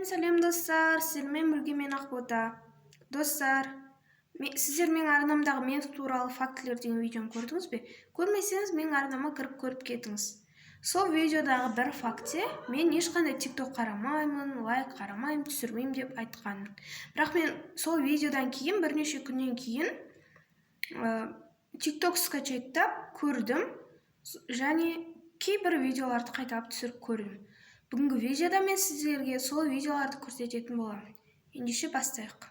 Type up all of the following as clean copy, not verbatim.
Сәлем достар, сіздермен бірге мен Ақбота. Достар, сіздер менің арнамдағы мен туралы фактілер деген видеоны көрдіңіз бе? Көрмесеңіз, менің арнама кіріп көріп кетіңіз. Сол видеодағы бір факте мен ешқандай TikTok қарамаймын, лайк қарамаймын, түсірмеймін деп айтқанмын. Бірақ мен сол видеодан кейін, бірнеше күннен кейін TikTok скачаттап көрдім, және кейбір видеоларды қайталап түсіріп көрдім. Бүгінгі видеода мен сіздерге сол видеоларды көрсететін боламын. Ендеше бастайық.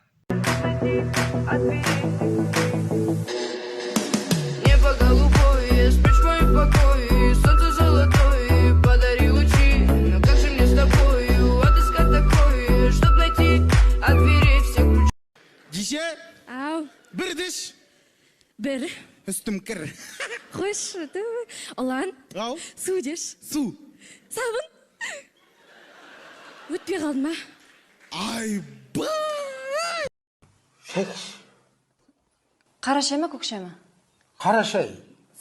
Небо голубое, спишь в моем покое, солнце золотое, подари лучи. Но как же мне с тобою отыскать такое, чтоб найти от дверей всех ключей? Дише, Ау, бірдіш, бір. үстім кір. Қош, ұлан, Ау, су деш. су. Сабын. Өтпей қалды ма? Айбай! Қара шай ма, көк шай ма? Қара шай.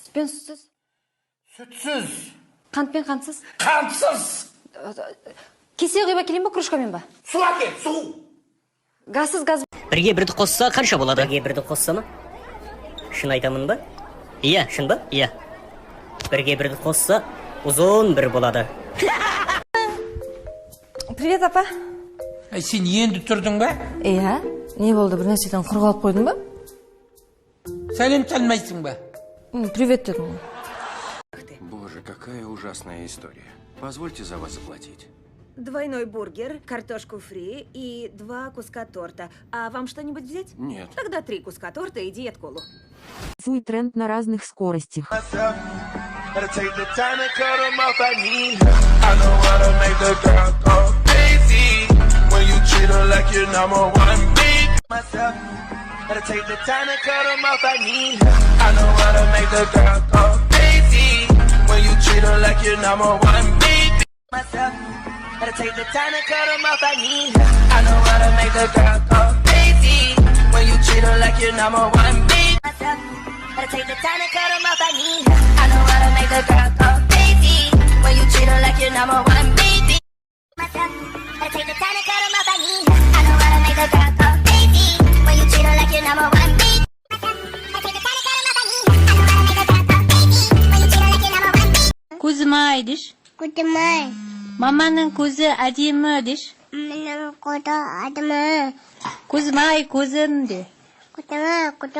Сүтпен сүтсіз? Сүтсіз. Қантпен қантсыз? Қантсыз. Кесе құйып әкелейін ба, кружкамен ба? Су әкел, су. Газсыз газ. Бірге бірді қосса қанша болады? Бірге бірді қосса ма? Шын айтамын ба? Иә, шын ба? Иә. Бірге бірді қосса ұзын бір болады. Привет, апа. Сен енді тұрдың ба? Иә, не болды, бір нәрседен құр қалып қойдың ба? Сәлем салмайсың ба? Привет дедім. Боже, какая ужасная история. Позвольте за вас заплатить. Двойной бургер, картошку фри и 2 куска торта. А вам что-нибудь взять? Нет. Тогда 3 куска торта и диет-колу. Свой тренд на разных скоростях. Gotta take the time to cut them off, I need her. I know how to make the girl go crazy when you treat her like your number one beat. Gotta take the time to cut them off, I need her. I know how to make the girl go crazy when you treat her like your number one beat. Gotta take the time to cut them off, I need her. I know how to make the girl go crazy when you treat her like your number one beat. Көзім-ай деш. Көзім-ай. Маманың көзі әдемі деш. Менің көзі әдемі. Көзім-ай көзім де. Көзім-ай көзім.